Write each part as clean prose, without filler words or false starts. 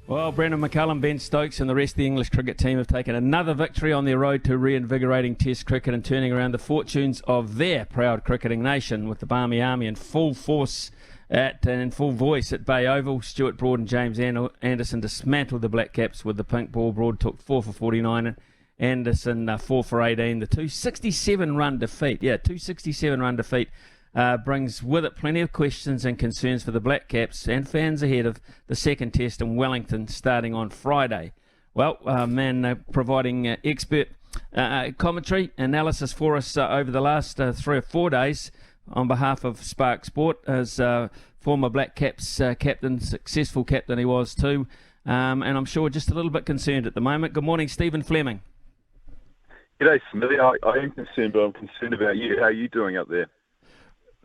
Well, Brendan McCullum, Ben Stokes and the rest of the English cricket team have taken another victory on their road to reinvigorating Test cricket and turning around the fortunes of their proud cricketing nation, with the Barmy Army in full force and in full voice at Bay Oval. Stuart Broad and James Anderson dismantled the Blackcaps with the pink ball. Broad took 4 for 49 and Anderson 4 for 18. The 267-run defeat brings with it plenty of questions and concerns for the Blackcaps and fans ahead of the second test in Wellington starting on Friday. Well, providing expert commentary analysis for us over the last 3 or 4 days on behalf of Spark Sport, as former Blackcaps captain, successful captain he was too, and I'm sure just a little bit concerned at the moment. Good morning, Stephen Fleming. G'day, Smithy. I am concerned, but I'm concerned about you. How are you doing up there?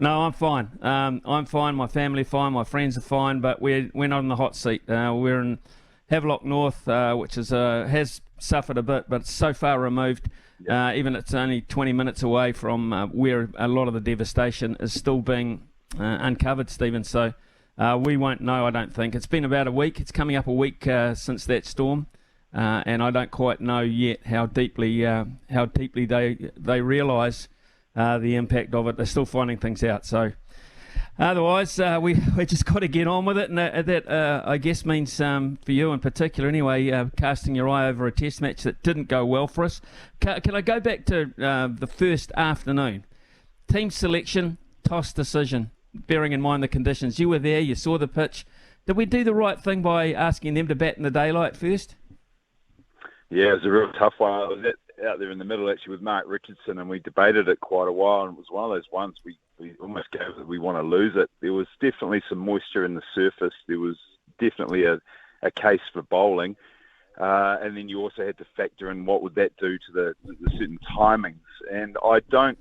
No, I'm fine. I'm fine. My family are fine. My friends are fine. But we're not in the hot seat. We're in Havelock North, which is has suffered a bit, but it's so far removed. Even it's only 20 minutes away from where a lot of the devastation is still being uncovered, Stephen. So we won't know. I don't think it's been about a week. It's coming up a week since that storm, and I don't quite know yet how deeply they realise the impact of it. They're still finding things out. So otherwise, we just got to get on with it. And that I guess means for you in particular anyway, casting your eye over a test match that didn't go well for us. Can I go back to the first afternoon? Team selection, toss decision, bearing in mind the conditions. You were there, you saw the pitch. Did we do the right thing by asking them to bat in the daylight first? Yeah, it was a real tough one. I was out there in the middle actually with Mark Richardson, and we debated it quite a while, and it was one of those ones we almost gave it, we want to lose it. There was definitely some moisture in the surface. There was definitely a case for bowling, and then you also had to factor in what would that do to the certain timings. And I don't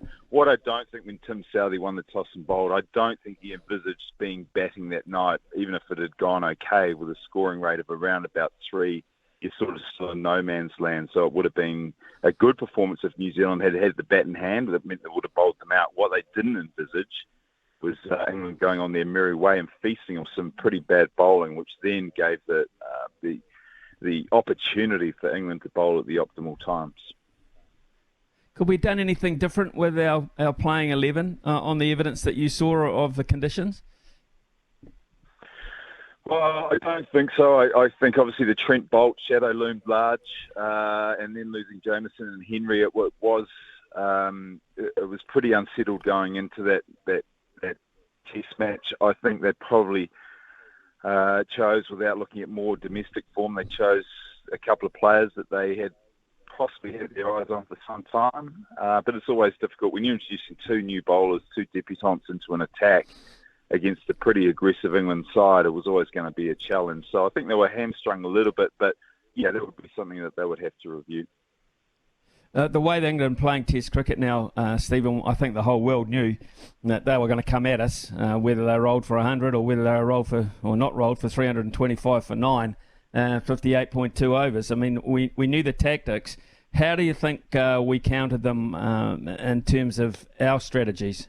think when Tim Southey won the toss and bowled, I don't think he envisaged being batting that night, even if it had gone okay with a scoring rate of around about 3. You're sort of still in no man's land. So it would have been a good performance if New Zealand had had the bat in hand. That meant they would have bowled them out. What they didn't envisage was England going on their merry way and feasting on some pretty bad bowling, which then gave the opportunity for England to bowl at the optimal times. Could we have done anything different with our playing 11 on the evidence that you saw of the conditions? Well, I don't think so. I think obviously the Trent Bolt shadow loomed large, and then losing Jameson and Henry, it was pretty unsettled going into that test match. I think they probably chose, without looking at more domestic form, they chose a couple of players that they had possibly had their eyes on for some time. But it's always difficult when you're introducing 2 new bowlers, 2 debutants into an attack against a pretty aggressive England side. It was always going to be a challenge. So I think they were hamstrung a little bit, but yeah, that would be something that they would have to review. The way that England are playing Test cricket now, Stephen, I think the whole world knew that they were going to come at us, whether they rolled for 100 or whether they were not rolled for 325 for 9, 58.2 overs. I mean, we knew the tactics. How do you think we countered them in terms of our strategies?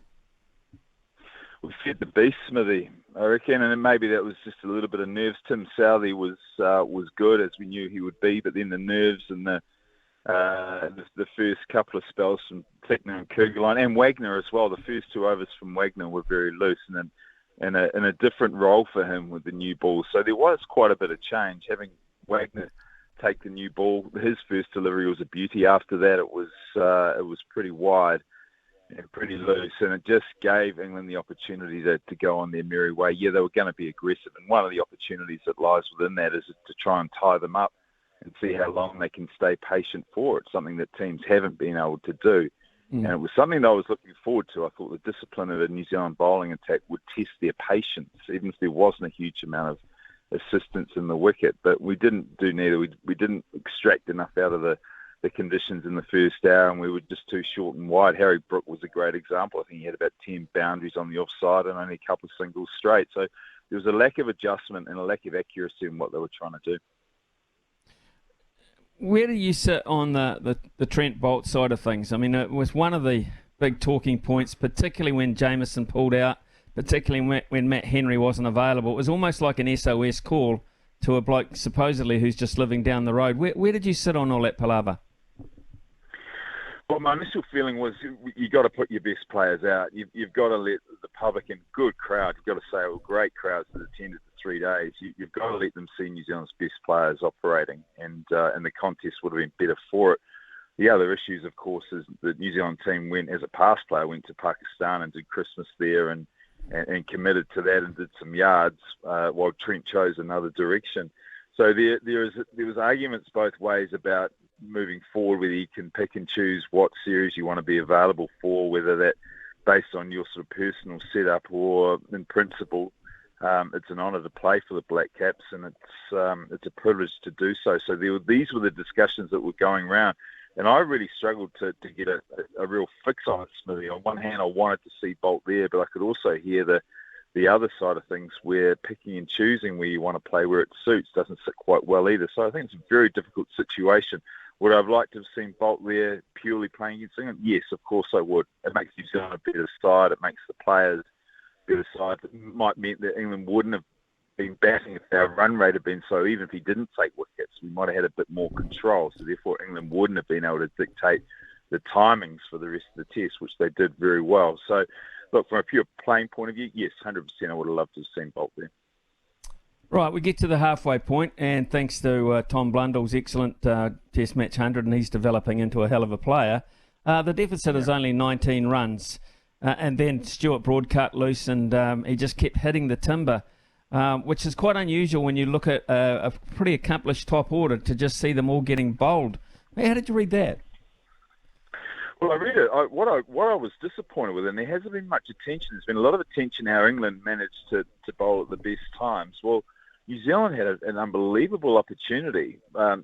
We fed the beast, Smithy, I reckon, and maybe that was just a little bit of nerves. Tim Southey was good, as we knew he would be, but then the nerves and the first couple of spells from Tickner and Kugelheim and Wagner as well. The first 2 overs from Wagner were very loose and in a different role for him with the new ball. So there was quite a bit of change. Having Wagner take the new ball, his first delivery was a beauty. After that, it was pretty wide and pretty loose, and it just gave England the opportunity to go on their merry way. Yeah, they were going to be aggressive, and one of the opportunities that lies within that is to try and tie them up and see how long they can stay patient for it, something that teams haven't been able to do. And it was something that I was looking forward to. I thought the discipline of a New Zealand bowling attack would test their patience, even if there wasn't a huge amount of assistance in the wicket. But we didn't do neither. We didn't extract enough out of the conditions in the first hour, and we were just too short and wide. Harry Brook was a great example. I think he had about 10 boundaries on the offside and only a couple of singles straight. So there was a lack of adjustment and a lack of accuracy in what they were trying to do. Where do you sit on the Trent Bolt side of things? I mean, it was one of the big talking points, particularly when Jameson pulled out, particularly when Matt Henry wasn't available. It was almost like an SOS call to a bloke supposedly who's just living down the road. Where did you sit on all that palaver? Well, my initial feeling was you got to put your best players out. You've got to let the public and good crowd. You've got to say, well, great crowds that attended the 3 days. You've got to let them see New Zealand's best players operating, and the contest would have been better for it. The other issues, of course, is the New Zealand team went as a past player went to Pakistan and did Christmas there and committed to that and did some yards while Trent chose another direction. So there was arguments both ways about moving forward, whether you can pick and choose what series you want to be available for, whether that based on your sort of personal setup or in principle, it's an honour to play for the Blackcaps, and it's a privilege to do so. So these were the discussions that were going around, and I really struggled to get a real fix on it, Smithy. On one hand, I wanted to see Bolt there, but I could also hear the other side of things where picking and choosing where you want to play where it suits doesn't sit quite well either. So I think it's a very difficult situation. Would I have liked to have seen Bolt there purely playing against England? Yes, of course I would. It makes New Zealand a better side. It makes the players a better side. It might mean that England wouldn't have been batting if our run rate had been so. Even if he didn't take wickets, we might have had a bit more control. So therefore, England wouldn't have been able to dictate the timings for the rest of the test, which they did very well. So, look, from a pure playing point of view, yes, 100% I would have loved to have seen Bolt there. Right, we get to the halfway point, and thanks to Tom Blundell's excellent Test Match 100, and he's developing into a hell of a player, the deficit is only 19 runs. And then Stuart Broad cut loose, and he just kept hitting the timber, which is quite unusual when you look at a pretty accomplished top order to just see them all getting bowled. How did you read that? Well, I read it. What I was disappointed with, and there hasn't been much attention. There's been a lot of attention how England managed to bowl at the best times. Well, New Zealand had an unbelievable opportunity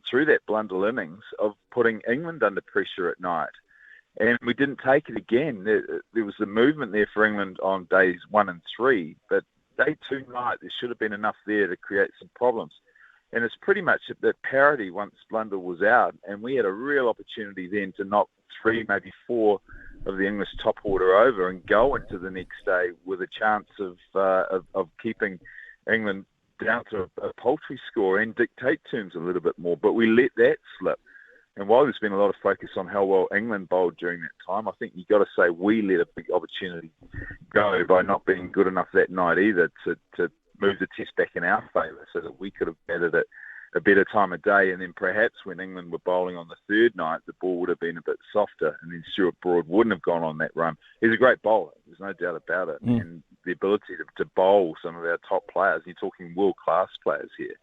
through that Blundell innings of putting England under pressure at night. And we didn't take it again. There was the movement there for England on days 1 and 3, but day 2 night, there should have been enough there to create some problems. And it's pretty much that parity once Blundell was out, and we had a real opportunity then to knock 3, maybe 4 of the English top order over and go into the next day with a chance of keeping England down to a paltry score and dictate terms a little bit more. But we let that slip. And while there's been a lot of focus on how well England bowled during that time, I think you've got to say we let a big opportunity go by not being good enough that night either to move the test back in our favour so that we could have batted at a better time of day. And then perhaps when England were bowling on the 3rd night, the ball would have been a bit softer, and then Stuart Broad wouldn't have gone on that run. He's a great bowler. There's no doubt about it. And the ability to bowl some of our top players, you're talking world-class players here,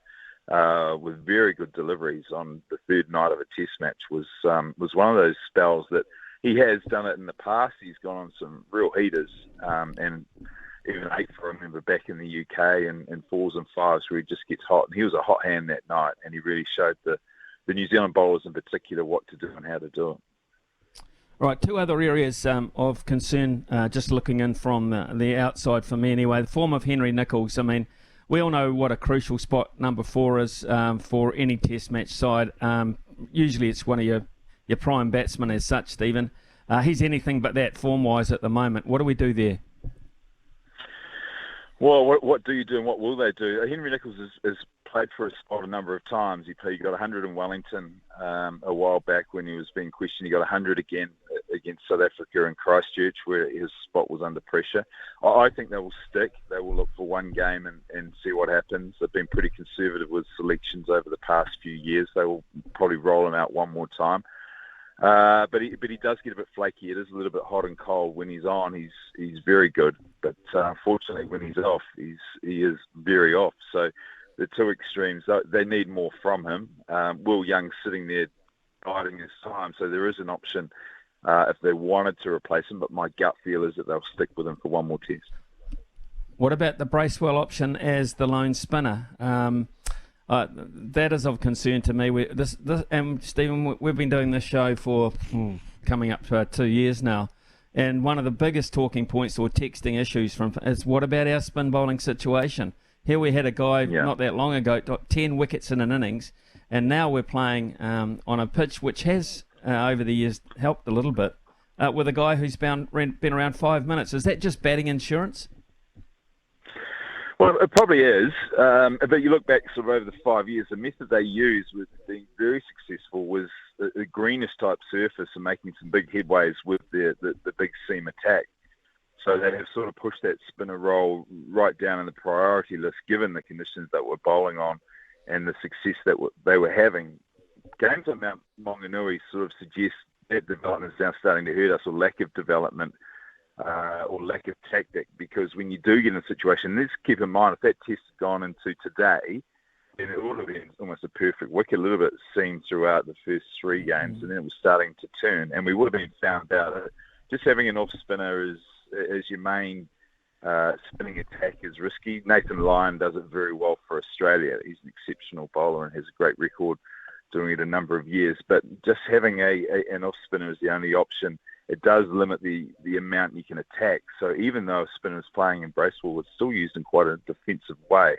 with very good deliveries on the 3rd night of a test match was one of those spells that he has done it in the past. He's gone on some real heaters, and even 8 for, I remember, back in the UK and 4s and 5s where he just gets hot. And he was a hot hand that night, and he really showed the New Zealand bowlers in particular what to do and how to do it. Right, 2 other areas of concern, just looking in from the outside for me anyway. The form of Henry Nicholls. I mean, we all know what a crucial spot number 4 is for any test match side. Usually it's one of your prime batsmen as such, Stephen. He's anything but that form-wise at the moment. What do we do there? Well, what do you do and what will they do? Henry Nicholls has played for a spot a number of times. He got 100 in Wellington a while back when he was being questioned. He got 100 again against South Africa in Christchurch where his spot was under pressure. I think they will stick. They will look for one game and see what happens. They've been pretty conservative with selections over the past few years. They will probably roll him out one more time. But he does get a bit flaky. It is a little bit hot and cold. When he's on, he's very good. But unfortunately, when he's off, he is very off. So the 2 extremes, they need more from him. Will Young's sitting there biding his time, so there is an option if they wanted to replace him. But my gut feel is that they'll stick with him for one more test. What about the Bracewell option as the lone spinner? That is of concern to me. And Stephen, we've been doing this show for coming up to 2 years now, and one of the biggest talking points or texting issues is what about our spin bowling situation? Here we had a guy not that long ago got 10 wickets in an innings, and now we're playing on a pitch which has over the years helped a little bit with a guy who's been around 5 minutes. Is that just batting insurance? Well, it probably is, but you look back sort of over the 5 years, the method they used with being very successful was the greenish type surface and making some big headways with the big seam attack. So they have sort of pushed that spinner role right down in the priority list, given the conditions that we're bowling on and the success that they were having. Games on Mount Maunganui sort of suggest that development is now starting to hurt us, or lack of development. Or lack of tactic, because when you do get in a situation, let's keep in mind, if that test had gone into today, then it would have been almost a perfect wicket, a little bit seen throughout the first 3 games, and then it was starting to turn, and we would have been found out. Just having an off spinner as your main spinning attack is risky. Nathan Lyon does it very well for Australia. He's an exceptional bowler and has a great record doing it a number of years, but just having an off spinner is the only option. It does limit the amount you can attack. So even though a spinner is playing in Bracewell, it's still used in quite a defensive way.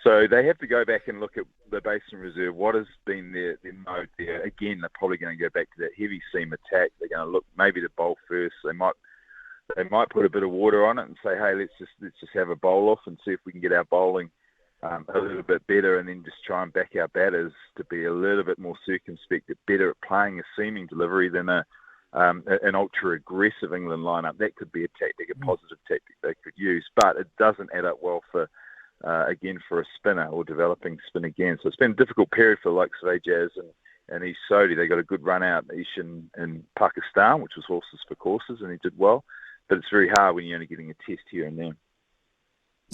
So they have to go back and look at the Basin Reserve. What has been their mode there? Again, they're probably going to go back to that heavy seam attack. They're going to look maybe to bowl first. They might put a bit of water on it and say, hey, let's just have a bowl off and see if we can get our bowling a little bit better, and then just try and back our batters to be a little bit more circumspect, better at playing a seaming delivery than an ultra-aggressive England lineup. That could be a tactic, a positive tactic they could use, but it doesn't add up well for a spinner or developing spin again. So it's been a difficult period for the likes of Ajaz and Ish Sodhi. They got a good run out, Ish in Pakistan, which was horses for courses, and he did well. But it's very hard when you're only getting a test here and there.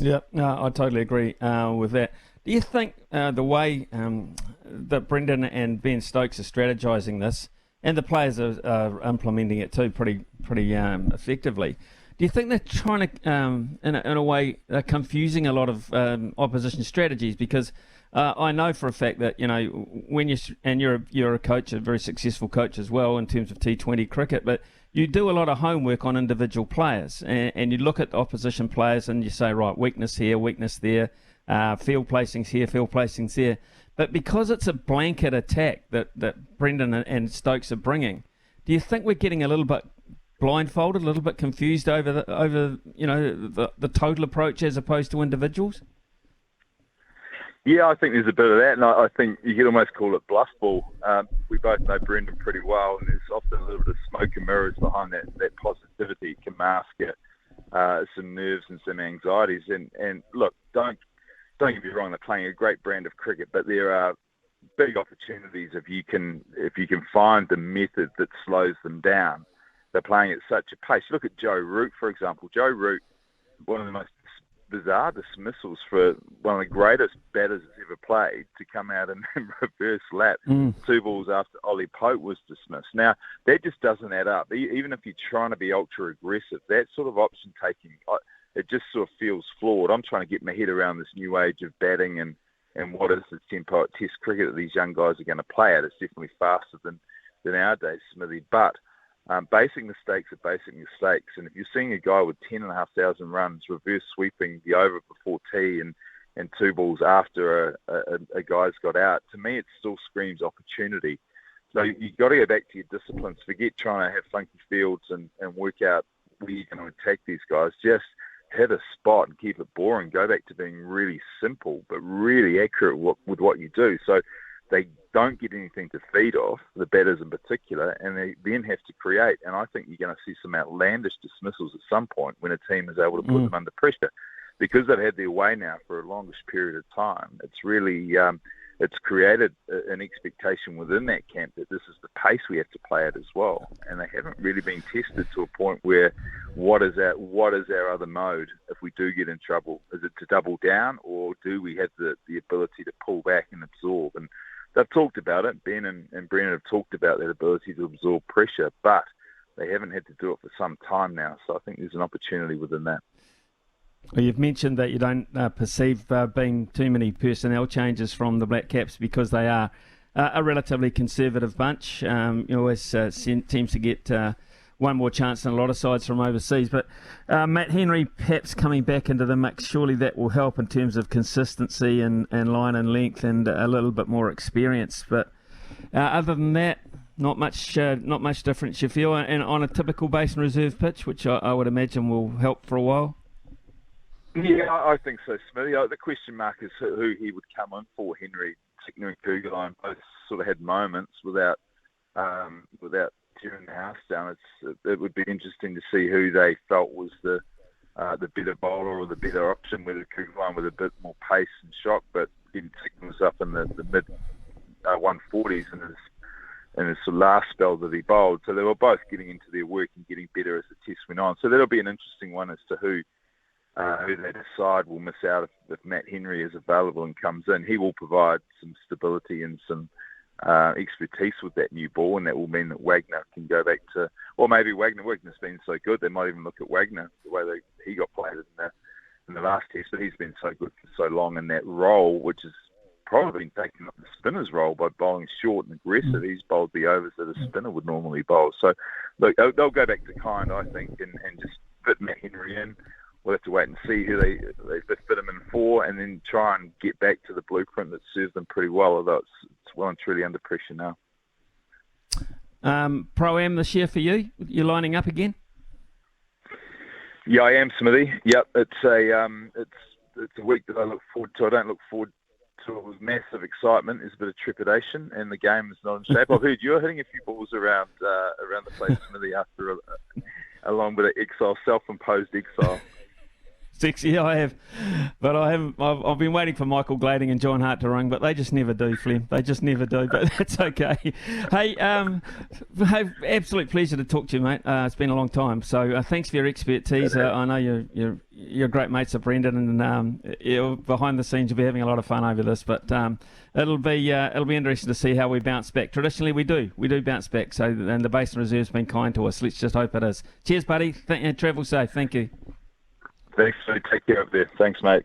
Yeah, no, I totally agree with that. Do you think the way that Brendan and Ben Stokes are strategising this, and the players are implementing it too pretty effectively, do you think they're trying to, in a way, they're confusing a lot of opposition strategies? Because I know for a fact that, when you're a coach, a very successful coach as well in terms of T20 cricket, but you do a lot of homework on individual players, and you look at opposition players and you say, right, weakness here, weakness there, field placings here, field placings there. But because it's a blanket attack that Brendan and Stokes are bringing, do you think we're getting a little bit blindfolded, a little bit confused over the total approach as opposed to individuals? Yeah, I think there's a bit of that, and I think you could almost call it bluff ball. We both know Brendan pretty well, and there's often a little bit of smoke and mirrors behind that positivity. It can mask it, some nerves and some anxieties. And look, don't get me wrong, they're playing a great brand of cricket, but there are big opportunities if you can find the method that slows them down. They're playing at such a pace. Look at Joe Root, for example. Joe Root, one of the most bizarre dismissals for one of the greatest batters that's ever played, to come out and reverse lap 2 balls after Ollie Pope was dismissed. Now, that just doesn't add up. Even if you're trying to be ultra aggressive, that sort of option taking, it just sort of feels flawed. I'm trying to get my head around this new age of batting and what is the tempo at Test cricket that these young guys are going to play at. It's definitely faster than our days, Smithy. But basic mistakes are basic mistakes. And if you're seeing a guy with 10,500 runs reverse sweeping the over before tee and 2 balls after a guy's got out, to me it still screams opportunity. So you've got to go back to your disciplines. Forget trying to have funky fields and work out where you're going to attack these guys. Just hit a spot and keep it boring. Go back to being really simple but really accurate with what you do. So they don't get anything to feed off, the batters in particular, and they then have to create. And I think you're going to see some outlandish dismissals at some point when a team is able to put them under pressure. Because they've had their way now for a longish period of time, it's really it's created an expectation within that camp that this is the pace we have to play at as well. And they haven't really been tested to a point where what is our other mode if we do get in trouble? Is it to double down, or do we have the ability to pull back and absorb? And they've talked about it. Ben and Brennan have talked about that ability to absorb pressure, but they haven't had to do it for some time now. So I think there's an opportunity within that. Well, you've mentioned that you don't perceive being too many personnel changes from the Blackcaps because they are a relatively conservative bunch. You always seems to get one more chance than a lot of sides from overseas. But Matt Henry perhaps coming back into the mix, surely that will help in terms of consistency and line and length and a little bit more experience. But other than that, not much difference, you feel, and on a typical Basin Reserve pitch, which I would imagine will help for a while. Yeah, I think so, Smithy. The question mark is who he would come in for. Henry, Tickner and Kugelheim both sort of had moments without tearing the house down. It would be interesting to see who they felt was the better bowler or the better option, whether Kugelheim with a bit more pace and shock, but then Tickner was up in the mid 140s in his sort of last spell that he bowled. So they were both getting into their work and getting better as the test went on. So that'll be an interesting one as to who they decide will miss out if Matt Henry is available and comes in. He will provide some stability and some expertise with that new ball, and that will mean that Wagner can go back to, or maybe Wagner's been so good they might even look at Wagner the way he got played in the last test, but he's been so good for so long in that role, which is probably been taking up the spinner's role by bowling short and aggressive. He's bowled the overs that a spinner would normally bowl. So look, they'll go back to kind, I think, and just fit Matt Henry in. We'll have to wait and see who they fit him in for, and then try and get back to the blueprint that serves them pretty well, although it's well and truly under pressure now. Pro-Am this year for you? You're lining up again? Yeah, I am, Smithy. Yep, it's a week that I look forward to. I don't look forward to it with massive excitement. There's a bit of trepidation, and the game is not in shape. I've heard you're hitting a few balls around the place, Smithy, after a long bit of exile, self-imposed exile. Yeah, I have, but I haven't. I've been waiting for Michael Glading and John Hart to ring, but they just never do, Flem. They just never do, but that's okay. Hey, absolute pleasure to talk to you, mate. It's been a long time, so thanks for your expertise. I know you're great mates of Brendan, and behind the scenes you'll be having a lot of fun over this. But it'll be interesting to see how we bounce back. Traditionally, we do bounce back. So, and the Basin Reserve's been kind to us. Let's just hope it is. Cheers, buddy. Travel safe. Thank you. Thanks, mate. Take care up there. Thanks, mate.